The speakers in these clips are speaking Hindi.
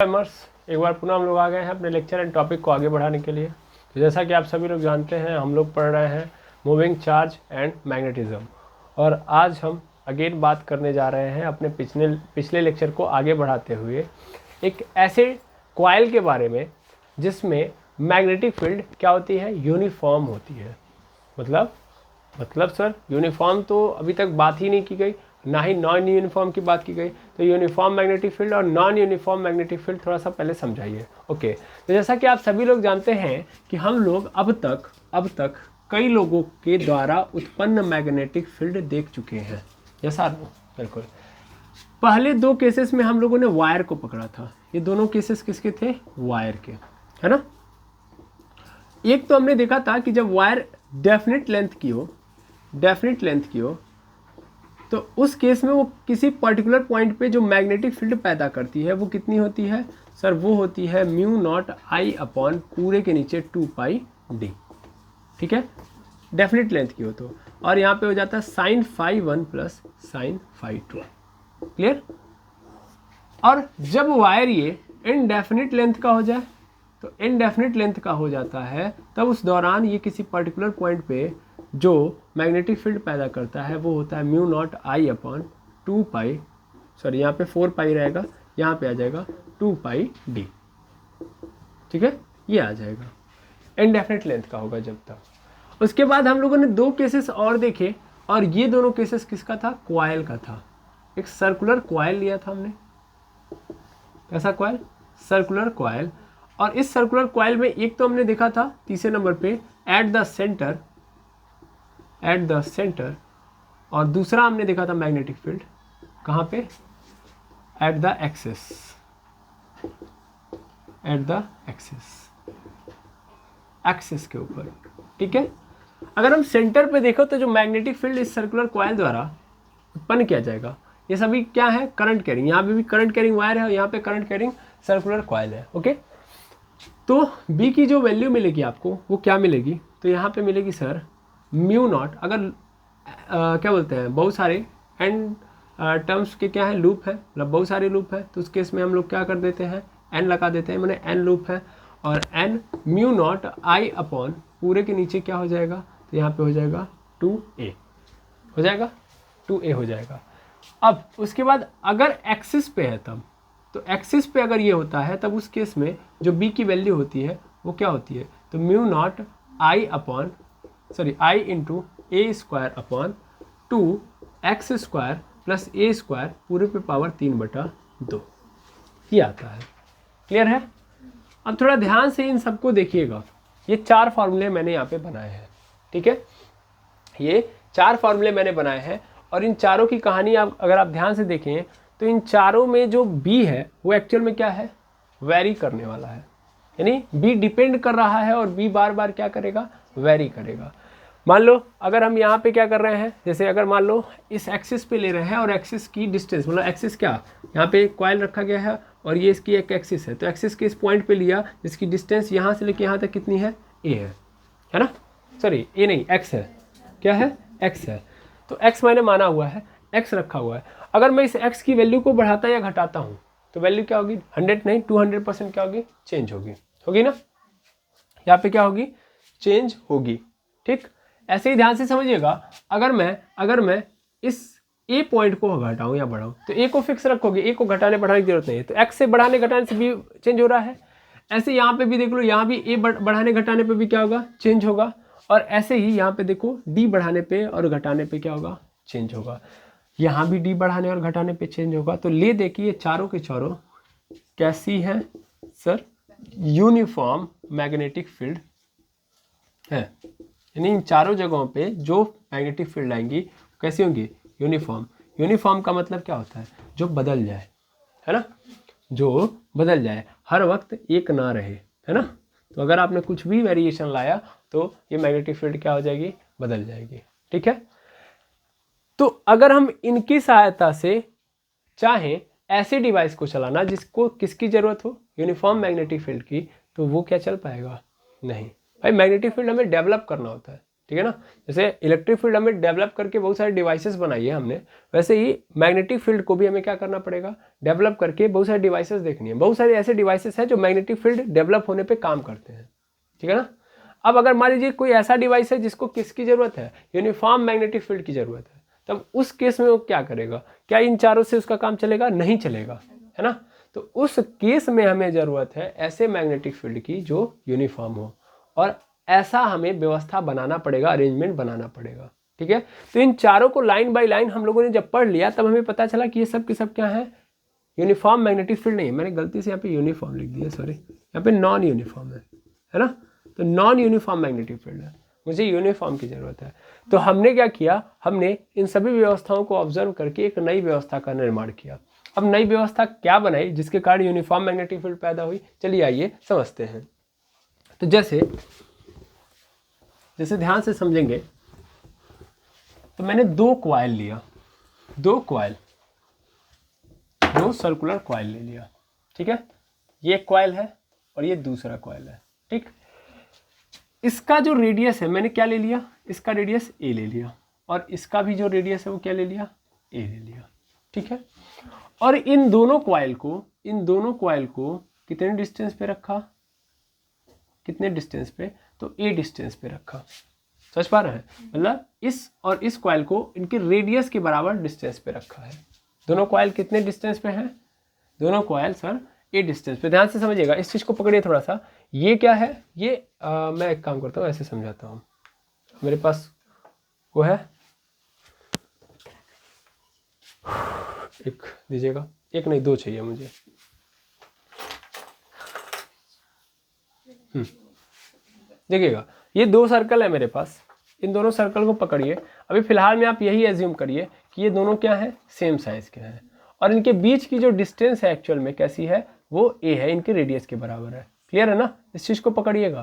एक बार पुनः हम लोग आ गए हैं अपने लेक्चर एंड टॉपिक को आगे बढ़ाने के लिए। तो जैसा कि आप सभी लोग जानते हैं, हम लोग पढ़ रहे हैं मूविंग चार्ज एंड मैग्नेटिज्म, और आज हम अगेन बात करने जा रहे हैं अपने पिछले लेक्चर को आगे बढ़ाते हुए एक ऐसे कॉइल के बारे में जिसमें मैग्नेटिक फील्ड क्या होती है, यूनिफॉर्म होती है। मतलब सर यूनिफॉर्म तो अभी तक बात ही नहीं की गई, ना ही नॉन यूनिफॉर्म की बात की गई। तो यूनिफॉर्म मैग्नेटिक फील्ड और नॉन यूनिफॉर्म मैग्नेटिक फील्ड थोड़ा सा पहले समझाइए। ओके, तो जैसा कि आप सभी लोग जानते हैं कि हम लोग अब तक कई लोगों के द्वारा उत्पन्न मैग्नेटिक फील्ड देख चुके हैं। यस बिल्कुल। पहले दो केसेस में हम लोगों ने वायर को पकड़ा था। ये दोनों केसेस किसके थे? वायर के, है ना। एक तो हमने देखा था कि जब वायर डेफिनेट लेंथ की हो तो उस केस में वो किसी पर्टिकुलर पॉइंट पे जो मैग्नेटिक फील्ड पैदा करती है वो कितनी होती है सर? वो होती है म्यू नॉट आई अपॉन पूरे के नीचे 2 पाई डी। ठीक है, डेफिनेट लेंथ की हो तो। और यहाँ पे हो जाता है sine phi 1 plus sine phi 2। Clear? और जब वायर ये इनडेफिनिट लेंथ का हो जाए, तो इनडेफिनिट लेंथ का हो जाता है, तब उस दौरान ये किसी पर्टिकुलर पॉइंट पे जो मैग्नेटिक फील्ड पैदा करता है वो होता है म्यू नॉट आई अपॉन 2 पाई, सॉरी यहाँ पे 4 पाई रहेगा, यहाँ पे आ जाएगा 2 पाई डी। ठीक है, ये आ जाएगा, इनडेफिनिट लेंथ का होगा जब तक। उसके बाद हम लोगों ने दो केसेस और देखे, और ये दोनों केसेस किसका था? कॉइल का था। एक सर्कुलर कॉइल लिया था हमने। कैसा कॉइल? Circular coil. और इस सर्कुलर कॉइल में एक तो हमने देखा था तीसरे नंबर पे एट द सेंटर, और दूसरा हमने देखा था मैग्नेटिक फील्ड कहाँ पे? एट द एक्सिस के ऊपर। ठीक है, अगर हम सेंटर पे देखो तो जो मैग्नेटिक फील्ड इस सर्कुलर कॉइल द्वारा उत्पन्न किया जाएगा, ये सभी क्या है? Current carrying. यहाँ पे भी करंट कैरिंग वायर है और यहाँ पे करंट कैरिंग सर्कुलर कॉइल है। ओके, तो B की जो वैल्यू मिलेगी आपको वो क्या मिलेगी? तो यहाँ पे मिलेगी सर म्यू नॉट। अगर क्या बोलते हैं, बहुत सारे एन टर्म्स के क्या है, लूप है, मतलब बहुत सारे लूप है, तो उस केस में हम लोग क्या कर देते हैं, एन लगा देते हैं, मैंने एन लूप है, और एन म्यू नॉट आई अपॉन पूरे के नीचे क्या हो जाएगा? तो यहाँ पे हो जाएगा 2a हो जाएगा, 2a हो जाएगा। अब उसके बाद अगर एक्सिस पे है तब, तो एक्सिस पे अगर ये होता है तब उस केस में जो B की वैल्यू होती है वो क्या होती है? तो mu naught I into A square upon 2x square plus A square पूरे पे पावर 3/2 ये आता है। क्लियर है? अब थोड़ा ध्यान से इन सबको देखिएगा। ये 4 फार्मूले मैंने यहाँ पे बनाए हैं। ठीक है, ये 4 फार्मूले मैंने बनाए हैं, और इन चारों की कहानी अगर आप ध्यान से देखें तो इन चारों में जो B है वो एक्चुअल में क्या है? वेरी करने वाला है, यानी B डिपेंड कर रहा है और B बार बार क्या करेगा? वेरी करेगा। मान लो अगर हम यहाँ पे क्या कर रहे हैं, जैसे अगर मान लो इस एक्सिस पे ले रहे हैं और एक्सिस की डिस्टेंस, मतलब एक्सिस क्या, यहाँ पे एक कॉइल रखा गया है और ये इसकी एक एक्सिस है, तो एक्सिस के इस पॉइंट पे लिया जिसकी डिस्टेंस यहाँ से लेके यहाँ तक कितनी है? A है ना, सॉरी A नहीं, X है। क्या है? X है। तो X मैंने माना हुआ है, X रखा हुआ है। अगर मैं इस X की वैल्यू को बढ़ाता या घटाता हूँ तो वैल्यू क्या होगी? 100 नहीं, 200% क्या होगी? चेंज होगी ना, यहाँ पे क्या होगी? चेंज होगी। ठीक, ऐसे ही ध्यान से समझिएगा। अगर मैं इस A पॉइंट को घटाऊँ या बढ़ाऊँ, तो A को फिक्स रखोगे, A को घटाने बढ़ाने की जरूरत नहीं है, तो X से बढ़ाने घटाने से भी चेंज हो रहा है। ऐसे यहाँ पे भी देख लो, यहाँ भी A बढ़ाने घटाने पे भी क्या होगा? चेंज होगा। और ऐसे ही यहाँ पे देखो D बढ़ाने पे और घटाने पे क्या होगा? चेंज होगा। यहाँ भी D बढ़ाने और घटाने पे चेंज होगा। तो ले देखिए चारों के चारों कैसी है सर? यूनिफॉर्म मैग्नेटिक फील्ड है, यानी इन चारों जगहों पे जो मैग्नेटिक फील्ड आएंगी कैसी होंगी? यूनिफॉर्म। यूनिफॉर्म का मतलब क्या होता है? जो बदल जाए, है ना, जो बदल जाए, हर वक्त एक ना रहे, है ना। तो अगर आपने कुछ भी वेरिएशन लाया तो ये मैग्नेटिक फील्ड क्या हो जाएगी? बदल जाएगी। ठीक है, तो अगर हम इनकी सहायता से चाहें ऐसे डिवाइस को चलाना जिसको किसकी जरूरत हो? यूनिफॉर्म मैग्नेटिक फील्ड की, तो वो क्या चल पाएगा? नहीं भाई, मैग्नेटिक फील्ड हमें डेवलप करना होता है। ठीक है ना। जैसे इलेक्ट्रिक फील्ड हमें डेवलप करके बहुत सारे डिवाइसेस बनाई है हमने, वैसे ही मैग्नेटिक फील्ड को भी हमें क्या करना पड़ेगा, डेवलप करके बहुत सारे डिवाइसेस देखनी है। बहुत सारे ऐसे डिवाइसेस हैं जो मैग्नेटिक फील्ड डेवलप होने पे काम करते हैं, ठीक है ना। अब अगर मान लीजिए कोई ऐसा डिवाइस है जिसको किसकी जरूरत है, यूनिफॉर्म मैग्नेटिक फील्ड की जरूरत है, तब उस केस में वो क्या करेगा, क्या इन चारों से उसका काम चलेगा, नहीं चलेगा, है ना। तो उस केस में हमें जरूरत है ऐसे मैग्नेटिक फील्ड की जो यूनिफॉर्म हो, और ऐसा हमें व्यवस्था बनाना पड़ेगा, अरेंजमेंट बनाना पड़ेगा, ठीक है। तो इन चारों को लाइन बाय लाइन हम लोगों ने जब पढ़ लिया तब हमें पता चला कि ये सब के सब क्या है, यूनिफॉर्म मैग्नेटिक फील्ड नहीं, मैंने गलती से यहाँ पे यूनिफॉर्म लिख दिया, सॉरी, यहाँ पे नॉन यूनिफॉर्म है ना। तो नॉन यूनिफॉर्म मैग्नेटिक फील्ड है, मुझे यूनिफॉर्म की जरूरत है। तो हमने क्या किया, हमने इन सभी व्यवस्थाओं को ऑब्जर्व करके एक नई व्यवस्था का निर्माण किया। अब नई व्यवस्था क्या बनाई जिसके कारण यूनिफॉर्म मैग्नेटिक फील्ड पैदा हुई, चलिए आइए समझते हैं। तो जैसे ध्यान से समझेंगे, तो मैंने दो कॉइल लिया, दो सर्कुलर कॉइल ले लिया, ठीक है। ये एक कॉइल है और ये दूसरा कॉइल है, ठीक। इसका जो रेडियस है मैंने क्या ले लिया, इसका रेडियस ए ले लिया, और इसका भी जो रेडियस है वो क्या ले लिया, ए ले लिया, ठीक है। और इन दोनों कॉइल को कितने डिस्टेंस पे रखा, कितने डिस्टेंस पे, तो ए डिस्टेंस पे रखा। समझ पा रहे हैं, मतलब इस और इस कॉइल को इनके रेडियस के बराबर डिस्टेंस पे रखा है। दोनों कॉइल कितने डिस्टेंस पे हैं, दोनों कॉइल सर ए डिस्टेंस पे। ध्यान से समझिएगा, इस चीज को पकड़िए थोड़ा सा। ये क्या है, ये मैं एक काम करता हूँ, ऐसे समझाता हूँ। मेरे पास वो है, एक दीजिएगा, एक नहीं दो चाहिए मुझे। देखिएगा, ये दो सर्कल है मेरे पास, इन दोनों सर्कल को पकड़िए। अभी फिलहाल में आप यही एज्यूम करिए कि ये दोनों क्या है, सेम साइज के हैं, और इनके बीच की जो डिस्टेंस है एक्चुअल में कैसी है, वो ए है, इनके रेडियस के बराबर है। क्लियर है ना, इस चीज को पकड़िएगा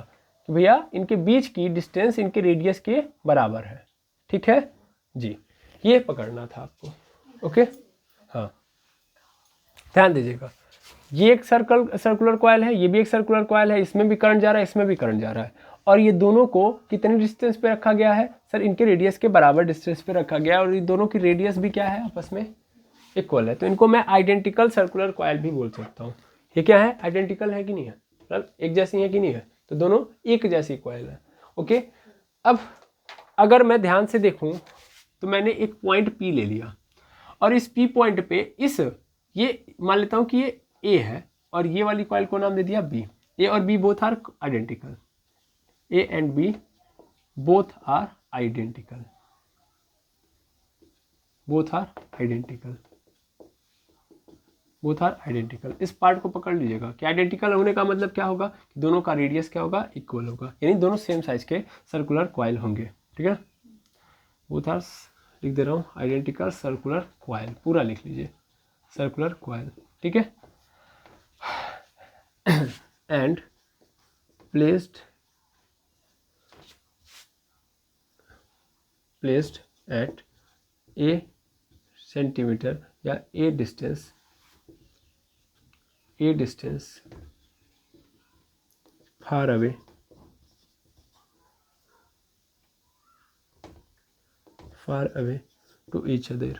कि भैया इनके बीच की डिस्टेंस इनके रेडियस के बराबर है, ठीक है जी। ये पकड़ना था आपको, ओके। हाँ, ध्यान दीजिएगा, ये एक सर्कुलर कॉइल है, ये भी एक सर्कुलर कॉइल है, इसमें भी करंट जा रहा है, इसमें भी करंट जा रहा है, और ये दोनों को कितने डिस्टेंस पे रखा गया है, सर इनके रेडियस के बराबर डिस्टेंस पे रखा गया है, और ये दोनों की रेडियस भी क्या है, आपस में इक्वल है। तो इनको मैं आइडेंटिकल सर्कुलर कॉइल भी बोल सकता हूँ। ये क्या है, आइडेंटिकल है कि नहीं है, मतलब एक जैसी है कि नहीं है, तो दोनों एक जैसी कॉइल है, ओके। अब अगर मैं ध्यान से देखूं तो मैंने एक पॉइंट P ले लिया, और इस P पॉइंट पे ये मान लेता हूं कि ये A है, और ये वाली कॉइल को नाम दे दिया B। A और B both are identical, A and B both are identical, both are identical, both are identical. इस पार्ट को पकड़ लीजिएगा कि आइडेंटिकल होने का मतलब क्या होगा, कि दोनों का रेडियस क्या होगा, इक्वल होगा, यानी दोनों सेम साइज के सर्कुलर कॉइल होंगे, ठीक है। बोथ आर, लिख दे रहा हूँ, आइडेंटिकल सर्कुलर कॉइल, पूरा लिख लीजिए, सर्कुलर कॉइल, ठीक है। And placed at a centimetre या a distance far away to each other,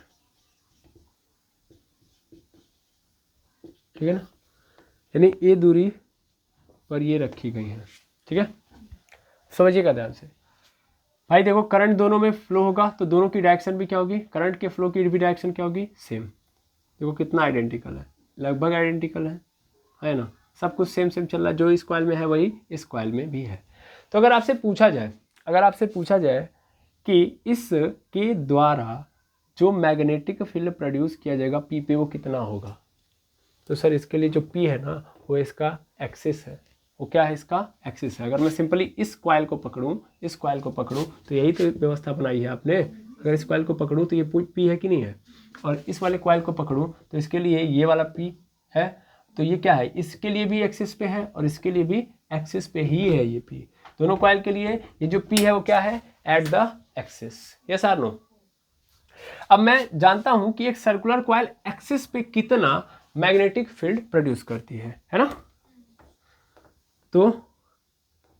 ठीक है ना, यानी ए दूरी पर ये रखी गई है, ठीक है। समझिएगा ध्यान से भाई, देखो करंट दोनों में फ्लो होगा तो दोनों की डायरेक्शन भी क्या होगी, करंट के फ्लो की भी डायरेक्शन क्या होगी, सेम। देखो कितना आइडेंटिकल है, लगभग आइडेंटिकल है ना, सब कुछ सेम चल रहा है, जो इस कॉइल में है वही इस कॉइल में भी है। तो अगर आपसे पूछा जाए कि इसके द्वारा जो मैग्नेटिक फील्ड प्रोड्यूस किया जाएगा P पे वो कितना होगा, तो सर इसके लिए जो P है ना वो इसका एक्सिस है, वो क्या है, इसका एक्सिस है। अगर मैं सिंपली इस कॉइल को पकड़ूं तो यही तो व्यवस्था बनाई है आपने, अगर इस कॉइल को पकड़ूं तो ये P है कि नहीं है, और इस वाले कॉइल को पकड़ूं तो इसके लिए ये वाला P है, तो ये क्या है, इसके लिए भी एक्सिस पे है और इसके लिए भी एक्सिस पे ही है ये P। दोनों कॉइल के लिए ये जो P है वो क्या है, एट द एक्सिस, यस और नो। अब मैं जानता हूं कि एक सर्कुलर कॉइल एक्सिस पे कितना मैग्नेटिक फील्ड प्रोड्यूस करती है ना। तो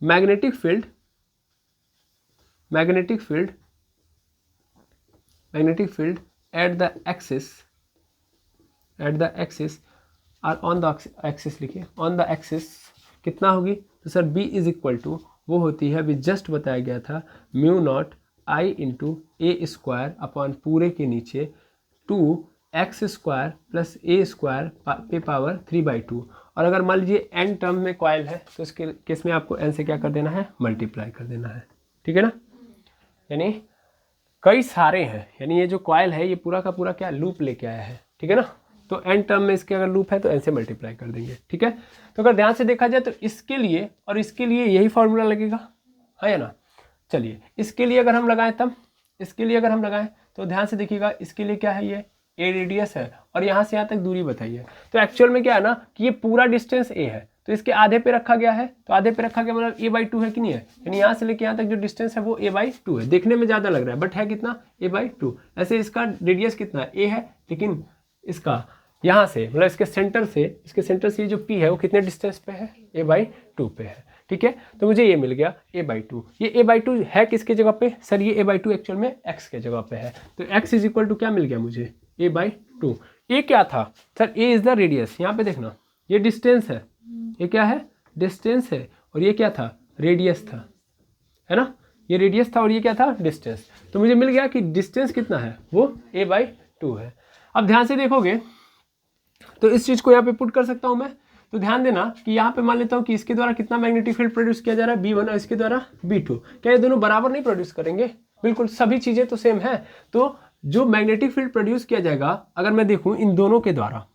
magnetic field magnetic field at the axis और ऑन द एक्सिस लिखिए, ऑन द एक्सिस कितना होगी, तो sir B is equal to वो होती है, अभी जस्ट बताया गया था, mu naught I into A square upon पूरे के नीचे 2x स्क्वायर प्लस ए स्क्वायर पे पावर 3/2। और अगर मान लीजिए n टर्म में कॉइल है तो इसके केस में आपको n से क्या कर देना है, मल्टीप्लाई कर देना है, ठीक है ना। यानी कई सारे हैं, यानी ये जो कॉइल है ये पूरा का पूरा क्या लूप लेके आया है, ठीक है ना। तो n टर्म में इसके अगर लूप है तो n से मल्टीप्लाई कर देंगे, ठीक है। तो अगर ध्यान से देखा जाए तो इसके लिए और इसके लिए यही फॉर्मूला लगेगा, है या ना। चलिए इसके लिए अगर हम लगाएं तब, इसके लिए अगर हम लगाएं तो ध्यान से देखिएगा, इसके लिए क्या है, ये a रेडियस है और यहाँ से यहाँ तक दूरी बताइए। तो एक्चुअल में क्या है ना कि ये पूरा डिस्टेंस a है, तो इसके आधे पे रखा गया है, तो आधे पे रखा गया मतलब a/2 है कि नहीं है, यानी यहाँ से लेके यहाँ तक जो डिस्टेंस है वो a/2 है। देखने में ज़्यादा लग रहा है बट है कितना, a/2। ऐसे इसका रेडियस कितना है, a है, लेकिन इसका यहाँ से मतलब इसके सेंटर से ये जो p है वो कितने डिस्टेंस पे है, a/2 पे है, ठीक है। तो मुझे ये मिल गया a/2। ये a/2 है किसके जगह पे, सर ये a/2 एक्चुअल में x के जगह पे है, तो x इज इक्वल टू क्या मिल गया मुझे, a/2। ये क्या था sir, a is the radius, यहाँ पे देखना ये डिस्टेंस है, ये क्या है, डिस्टेंस है, और ये क्या था, रेडियस था, है ना, ये रेडियस था और ये क्या था, डिस्टेंस। तो मुझे मिल गया कि डिस्टेंस कितना है, वो a/2 है। अब ध्यान से देखोगे तो इस चीज़ को यहाँ पे पुट कर सकता हूँ मैं। तो ध्यान देना कि यहाँ पे मान लेता हूँ कि इसके द्वारा कितना मैग्नेटिक फील्ड प्रोड्यूस किया जा रहा है, B1, और इसके द्वारा B2। क्या ये दोनों बराबर नहीं प्रोड्यूस करेंगे, बिल्कुल सभी चीज़ें तो सेम है। तो जो मैग्नेटिक फील्ड प्रोड्यूस किया जाएगा अगर मैं देखूँ इन दोनों के द्वारा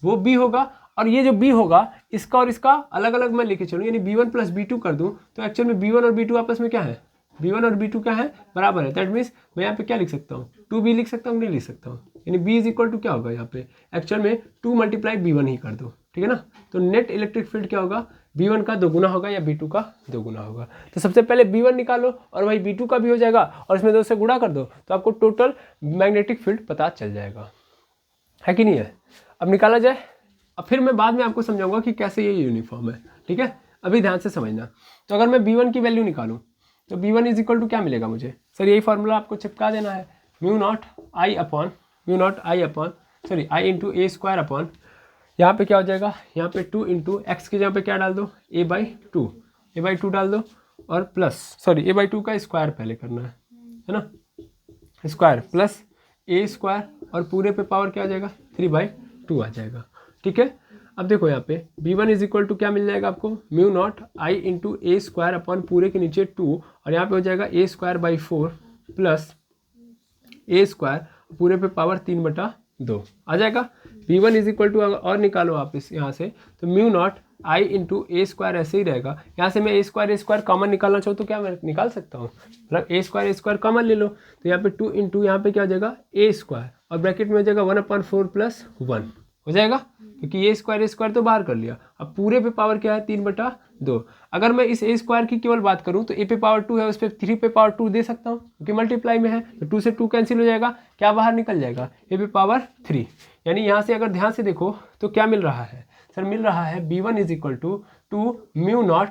वो B होगा, और ये जो B होगा इसका और इसका अलग अलग मैं लेके चलूँ, यानी B1 प्लस B2 कर दूँ, तो एक्चुअल में B1 और B2 आपस में क्या है, B1 और B2 क्या है, बराबर है। दैट मीन्स मैं यहाँ पे क्या लिख सकता हूँ, 2B लिख सकता हूँ, नहीं लिख सकता हूँ, यानी B इज इक्वल टू क्या होगा यहाँ पे, एक्चुअल में 2 मल्टीप्लाई B1 ही कर दो, ठीक है ना। तो नेट इलेक्ट्रिक फील्ड क्या होगा, B1 का 2 गुना होगा या B2 का 2 गुना होगा। तो सबसे पहले B1 निकालो और वही B2 का भी हो जाएगा, और इसमें 2 से गुणा कर दो तो आपको टोटल मैग्नेटिक फील्ड पता चल जाएगा, है कि नहीं है। अब निकाला जाए, अब फिर मैं बाद में आपको समझाऊंगा कि कैसे ये यूनिफॉर्म है, ठीक है। अभी ध्यान से समझना। तो अगर मैं B1 की वैल्यू निकालूँ तो B1 इज इक्वल टू क्या मिलेगा मुझे, सर यही फॉर्मूला आपको चिपका देना है, mu naught I into A square upon, यहाँ पे क्या हो जाएगा, यहाँ पे 2 इंटू एक्स के जहाँ पे क्या डाल दो, a/2 डाल दो, और प्लस a/2 का स्क्वायर पहले करना है ना, स्क्वायर प्लस a स्क्वायर, और पूरे पे पावर क्या आ जाएगा, 3/2 आ जाएगा, ठीक है। अब देखो यहाँ पे B1 इज इक्वल टू क्या मिल जाएगा आपको, mu naught I into A square upon पूरे के नीचे 2, और यहाँ पे हो जाएगा a²/4 प्लस a स्क्वायर पूरे पे पावर 3/2 आ जाएगा। B1 इज इक्वल टू, और निकालो आप इस यहाँ से, तो mu naught I into A square ऐसे ही रहेगा। यहाँ से मैं a स्क्वायर कॉमन निकालना चाहूँ तो क्या मैं निकाल सकता हूँ, मतलब a स्क्वायर कॉमन ले लो, तो यहाँ पे 2 इंटू यहाँ पे क्या हो जाएगा a स्क्वायर, और ब्रैकेट में हो जाएगा 1/4 प्लस 1 हो जाएगा, क्योंकि ये स्क्वायर तो बाहर कर लिया। अब पूरे पे पावर क्या है, 3/2। अगर मैं इस a स्क्वायर की केवल बात करूं तो a पे पावर 2 है, उस पर 3 पे पावर 2 दे सकता हूं क्योंकि मल्टीप्लाई में है, तो 2 से 2 कैंसिल हो जाएगा, क्या बाहर निकल जाएगा, a पे पावर 3। यानी यहाँ से अगर ध्यान से देखो तो क्या मिल रहा है, सर मिल रहा है B1 is equal to 2 mu naught,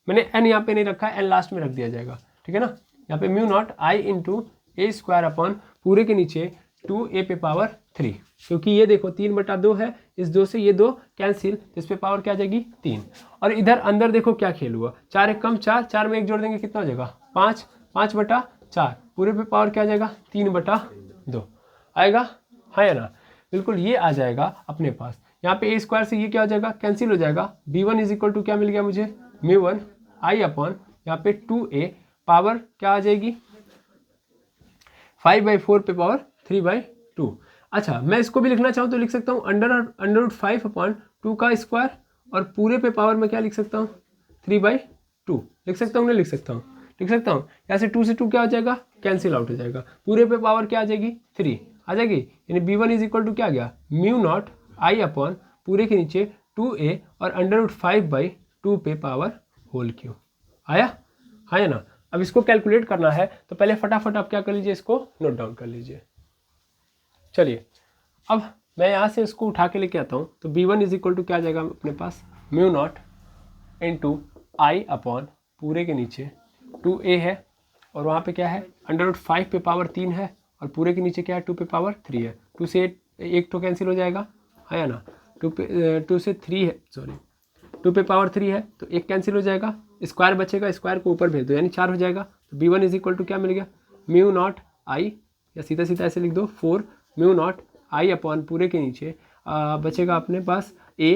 मैंने n यहाँ पे नहीं रखा है, n लास्ट में रख दिया जाएगा, ठीक है ना। यहाँ पे mu naught I into A square upon पूरे के नीचे 2a पे पावर 3, क्योंकि ये देखो 3/2 है, इस 2 से ये 2 कैंसिल, तो इस पे पावर क्या आ जाएगी 3। और इधर अंदर देखो क्या खेल हुआ, 4 एक कम 4, 4 में 1 जोड़ देंगे कितना हो जाएगा 5, 5/4, पूरे पे पावर क्या आ जाएगा 3/2 आएगा, हाँ या ना, बिल्कुल ये आ जाएगा अपने पास। यहाँ पे a स्क्वायर से ये क्या हो जाएगा, कैंसिल हो जाएगा। B1 इज इक्वल टू क्या मिल गया मुझे, म्यू1 आई अपॉन यहाँ पे 2a पावर क्या आ जाएगी 5/4 पे पावर 3/2। अच्छा मैं इसको भी लिखना चाहूँ तो लिख सकता हूँ √5/2 का स्क्वायर, और पूरे पे पावर में क्या लिख सकता हूँ 3/2 लिख सकता हूँ, नहीं लिख सकता हूँ, लिख सकता हूँ। यहाँ से 2 से 2 क्या हो जाएगा, कैंसिल आउट हो जाएगा, पूरे पे पावर क्या आ जाएगी 3 आ जाएगी, यानी B1 इज इक्वल टू क्या आ गया, म्यू नॉट आई अपॉन पूरे के नीचे 2a और √5/2 पे पावर होल क्यू आया, हाँ या ना। अब इसको कैलकुलेट करना है तो पहले फटाफट आप क्या कर लीजिए, इसको नोट डाउन कर लीजिए। चलिए अब मैं यहाँ से इसको उठा के लेके आता हूँ, तो B1 इज इक्वल टू क्या आ जाएगा अपने पास, म्यू नॉट इंटू आई अपॉन पूरे के नीचे 2a है, और वहाँ पे क्या है √5 पे पावर 3 है, और पूरे के नीचे क्या है 2 पे पावर 3 है। 2 से 1 तो कैंसिल हो जाएगा, है ना, 2 से 3 है, सॉरी 2 पे पावर 3 है तो 1 कैंसिल हो जाएगा, स्क्वायर बचेगा, स्क्वायर को ऊपर भेज दो यानी 4 हो जाएगा। तो b1 इज इक्वल टू क्या मिल गया, म्यू नॉट आई, या सीधा सीधा ऐसे लिख दो 4 म्यू नॉट आई अपॉन पूरे के नीचे बचेगा अपने पास a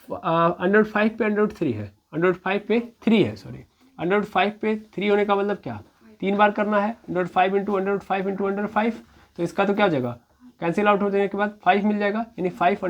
√5 पे √3 है, √5 पे 3 है, सॉरी √5 पे 3 होने का मतलब क्या, 3 बार करना है, √5 इंटू √5 इंटू √5, तो इसका तो क्या हो जाएगा, कैंसिल आउट हो जाने के बाद 5 मिल जाएगा, यानी 5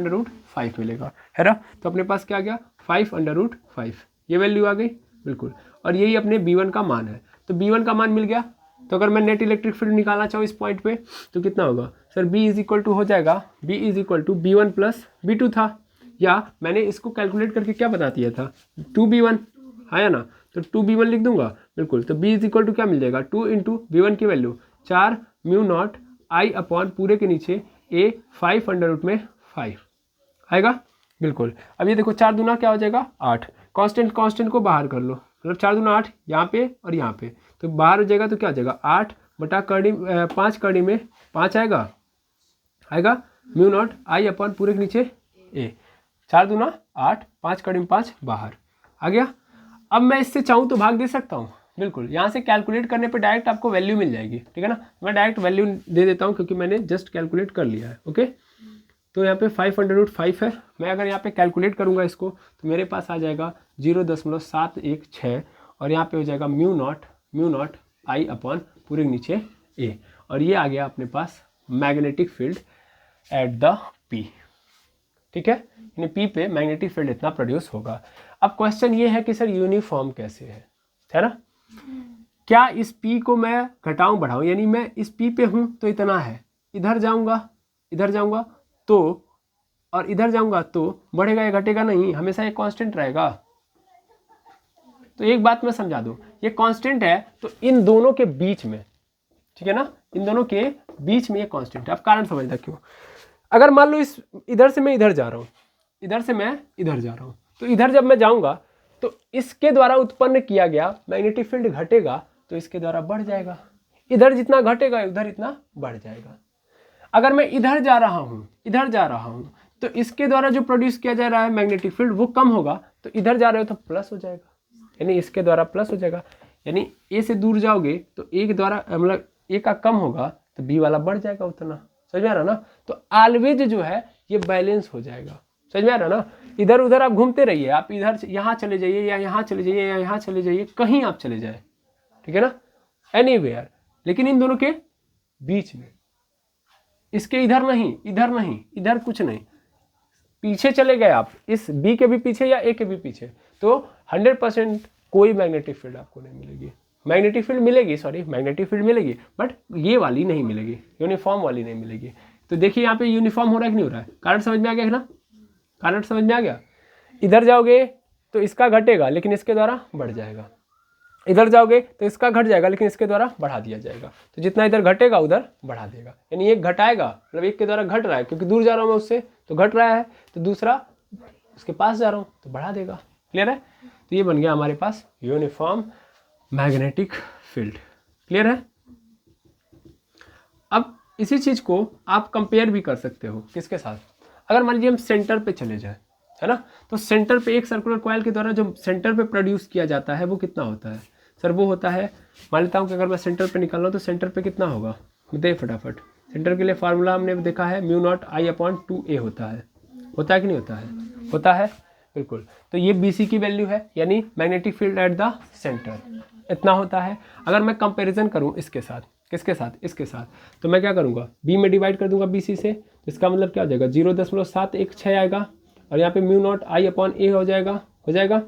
मिलेगा, है ना। तो अपने पास क्या आ गया 5 ये वैल्यू आ गई, बिल्कुल। और यही अपने b1 का मान है, तो b1 का मान मिल गया। तो अगर मैं नेट इलेक्ट्रिक फील्ड निकालना चाहूँ इस पॉइंट पे तो कितना होगा sir, b is equal to हो जाएगा, b is equal to b1 plus b2 था, या मैंने इसको कैलकुलेट करके क्या बता दिया था 2b1, है ना, तो 2b1 लिख दूंगा, बिल्कुल। तो b इज इक्वल टू क्या मिल जाएगा 2 इंटू b1 की वैल्यू 4 म्यू नॉट आई अपॉन पूरे के नीचे a 5 आएगा, बिल्कुल। अब ये देखो 4 दूना क्या हो जाएगा 8, कांस्टेंट को बाहर कर लो, मतलब 4 दूना 8 यहाँ पे और यहाँ पे, तो बाहर हो जाएगा तो क्या हो जाएगा 8 बटा 5 कड़ी में 5 आएगा म्यू नॉट आई अपॉन पूरे के नीचे a, 4 दूना 8, 5 कड़ी में 5 बाहर आ गया। अब मैं इससे चाहूँ तो भाग दे सकता हूँ, बिल्कुल। यहाँ से कैलकुलेट करने पे डायरेक्ट आपको वैल्यू मिल जाएगी, ठीक है ना। मैं डायरेक्ट वैल्यू दे देता हूँ क्योंकि मैंने जस्ट कैलकुलेट कर लिया है, ओके। तो यहाँ पे 5 है, मैं अगर यहाँ पे कैलकुलेट करूँगा इसको तो मेरे पास आ जाएगा 0.716, और यहाँ पे हो जाएगा म्यू नॉट आई अपॉन पूरे नीचे a, और ये आ गया अपने पास magnetic field at the p, ठीक है, यानी p पे मैग्नेटिक फील्ड इतना प्रोड्यूस होगा। अब क्वेश्चन ये है कि सर यूनिफॉर्म कैसे है ना, क्या इस p को मैं घटाऊं बढ़ाऊं, यानी मैं इस p पे हूं तो इतना है, इधर जाऊंगा तो, और इधर जाऊंगा तो बढ़ेगा या घटेगा नहीं, हमेशा ये कांस्टेंट रहेगा। तो एक बात मैं समझा दूं, ये कांस्टेंट है तो इन दोनों के बीच में, ठीक है ना, इन दोनों के बीच में ये कांस्टेंट है। अब कारण समझना क्यों, अगर मान लो इस इधर से मैं इधर जा रहा हूँ, तो इधर जब मैं जाऊंगा तो इसके द्वारा उत्पन्न किया गया मैग्नेटिक फील्ड घटेगा तो इसके द्वारा बढ़ जाएगा, इधर जितना घटेगा उधर इतना बढ़ जाएगा। अगर मैं इधर जा रहा हूँ तो इसके द्वारा जो प्रोड्यूस किया जा रहा है मैग्नेटिक फील्ड वो कम होगा, तो इधर जा रहे हो तो प्लस हो जाएगा, यानी इसके द्वारा प्लस हो जाएगा, यानी ए से दूर जाओगे तो ए के द्वारा मतलब ए का कम होगा तो बी वाला बढ़ जाएगा उतना, समझ में आ रहा ना। तो ऑलवेज जो है ये बैलेंस हो जाएगा, समझ में आ रहा ना। इधर उधर आप घूमते रहिए, आप इधर यहाँ चले जाइए या यहाँ चले जाइए या यहाँ चले जाइए, कहीं आप चले जाए, ठीक है ना, एनीवेयर, लेकिन इन दोनों के बीच में, इसके इधर नहीं, इधर कुछ नहीं, पीछे चले गए आप इस बी के भी पीछे या ए के भी पीछे, तो 100% कोई मैग्नेटिक फील्ड आपको नहीं मिलेगी। मैग्नेटिक फील्ड मिलेगी बट ये वाली नहीं मिलेगी, यूनिफॉर्म वाली नहीं मिलेगी। तो देखिए यहाँ पे यूनिफॉर्म हो रहा है कि नहीं हो रहा है, कारण समझ में आ गया है ना, कारण समझ में आ गया। इधर जाओगे तो इसका घटेगा लेकिन इसके द्वारा बढ़ जाएगा, इधर जाओगे तो इसका घट जाएगा लेकिन इसके द्वारा बढ़ा दिया जाएगा, तो जितना इधर घटेगा उधर बढ़ा देगा, यानी एक घटाएगा मतलब एक के द्वारा घट रहा है क्योंकि दूर जा रहा हूँ मैं उससे तो घट रहा है, तो दूसरा उसके पास जा रहा हूँ तो बढ़ा देगा, क्लियर है। तो ये बन गया हमारे पास यूनिफॉर्म मैग्नेटिक फील्ड, क्लियर है। अब इसी चीज को आप कंपेयर भी कर सकते हो किसके साथ, अगर मान लीजिए हम सेंटर पे चले जाए, है ना, तो सेंटर पे एक सर्कुलर कॉइल के द्वारा जो सेंटर पे प्रोड्यूस किया जाता है वो कितना होता है सर, वो होता है, मान लेता हूँ कि अगर मैं सेंटर पे निकाल रहा हूँ तो सेंटर पे कितना होगा, बताइए फटाफट। सेंटर के लिए फार्मूला हमने देखा है म्यू नॉट आई अपॉन 2a होता है कि नहीं होता है, बिल्कुल। तो ये BC की वैल्यू है, यानी magnetic field at the centre इतना होता है। अगर मैं कंपैरिजन करूँ इसके साथ, किसके साथ, इसके साथ, तो मैं क्या करूँगा B में डिवाइड कर दूंगा BC से, तो इसका मतलब क्या हो जाएगा 0.716 आएगा, और यहाँ पे म्यू नॉट आई अपॉन ए हो जाएगा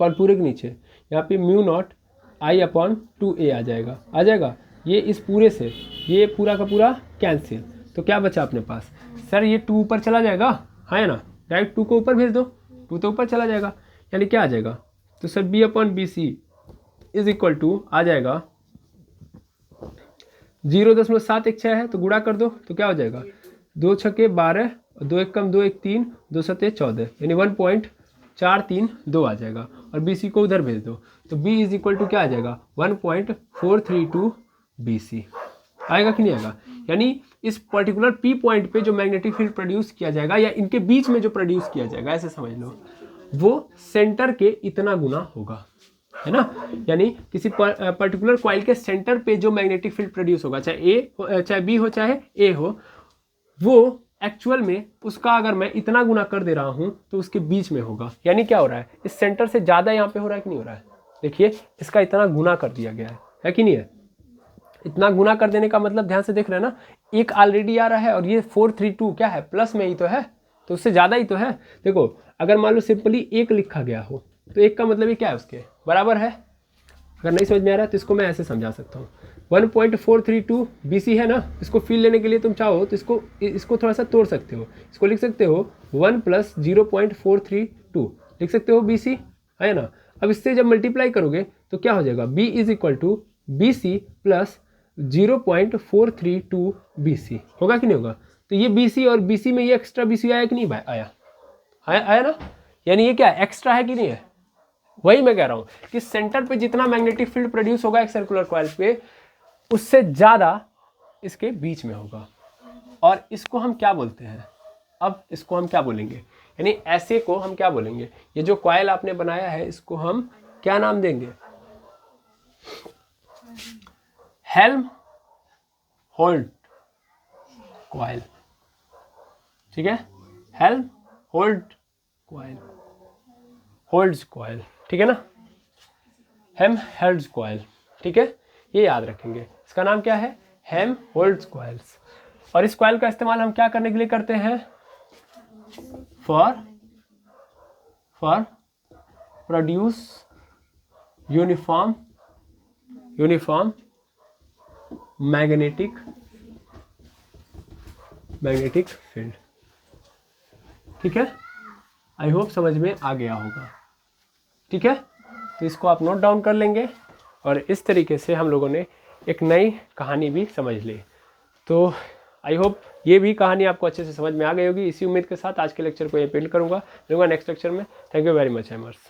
और पूरे के नीचे यहाँ पे म्यू नॉट आई अपॉन 2a आ जाएगा। ये इस पूरे से ये पूरा का पूरा कैंसिल, तो क्या बचा अपने पास सर, ये 2 ऊपर चला जाएगा, है ना, डायरेक्ट 2 को ऊपर भेज दो, 2 तो ऊपर चला जाएगा, यानी क्या आ जाएगा, तो sir B upon BC is equal to आ जाएगा 0.716 है तो गुणा कर दो तो क्या हो जाएगा 2 छक्के 12, 2 एक कम 2 एक 3, 2 सत्ते 14, यानी 1.432 आ जाएगा। और बी सी को उधर भेज दो, तो बी इज इक्वल टू क्या आ जाएगा 1.432 बी सी आएगा कि नहीं आएगा। यानी इस पर्टिकुलर पी पॉइंट पे जो मैग्नेटिक फील्ड प्रोड्यूस किया जाएगा या इनके बीच में जो प्रोड्यूस किया जाएगा, ऐसे समझ लो, वो सेंटर के इतना गुना होगा, है ना। यानी किसी पर्टिकुलर कॉइल के सेंटर पे जो मैग्नेटिक फील्ड प्रोड्यूस होगा, चाहे बी हो चाहे ए हो, वो एक्चुअल में उसका अगर मैं इतना गुना कर दे रहा हूं तो उसके बीच में होगा। यानी क्या हो रहा है, इस सेंटर से ज़्यादा यहाँ पे हो रहा है कि नहीं हो रहा है। देखिए इसका इतना गुना कर दिया गया है कि नहीं है। इतना गुना कर देने का मतलब ध्यान से देख रहे हैं ना, एक ऑलरेडी आ रहा है और ये 432 क्या है, प्लस में ही तो है, तो उससे ज़्यादा ही तो है। देखो अगर मान लो सिंपली एक लिखा गया हो तो एक का मतलब ये क्या है, उसके बराबर है। अगर नहीं समझ में आ रहा है तो इसको मैं ऐसे समझा सकता हूँ, 1.432 BC है ना, इसको फील लेने के लिए तुम चाहो तो इसको थोड़ा सा तोड़ सकते हो, इसको लिख सकते हो 1 + 0.432 लिख सकते हो BC, है ना। अब इससे जब मल्टीप्लाई करोगे तो क्या हो जाएगा, B is equal to BC + 0.432 BC होगा कि नहीं होगा। तो ये BC और BC में ये एक्स्ट्रा BC आया कि नहीं आया, आया ना। यानी ये क्या एक्स्ट्रा है कि नहीं है। वही मैं कह रहा हूं कि सेंटर पे जितना मैग्नेटिक फील्ड प्रोड्यूस होगा एक सर्कुलर कॉइल पे, उससे ज़्यादा इसके बीच में होगा। और इसको हम क्या बोलते हैं, अब इसको हम क्या बोलेंगे, यानी ऐसे को हम क्या बोलेंगे, ये जो कॉइल आपने बनाया है इसको हम क्या नाम देंगे, हेल्महोल्ट्ज कॉइल। ठीक है, हेल्महोल्ट्ज कॉइल, होल्ड्स कॉइल, ठीक है ना, हेल्महोल्ट्ज कॉइल। ठीक है, ये याद रखेंगे, इसका नाम क्या है, हेल्महोल्ट्ज कॉइल्स। और इस कॉइल का इस्तेमाल हम क्या करने के लिए करते हैं, for produce uniform magnetic field. ठीक है, आई होप समझ में आ गया होगा। ठीक है, तो इसको आप नोट डाउन कर लेंगे और इस तरीके से हम लोगों ने एक नई कहानी भी समझ ली। तो आई होप ये भी कहानी आपको अच्छे से समझ में आ गई होगी। इसी उम्मीद के साथ आज के लेक्चर को ये एंड करूँगा, मिलूंगा नेक्स्ट लेक्चर में। Thank you very much एमर्स।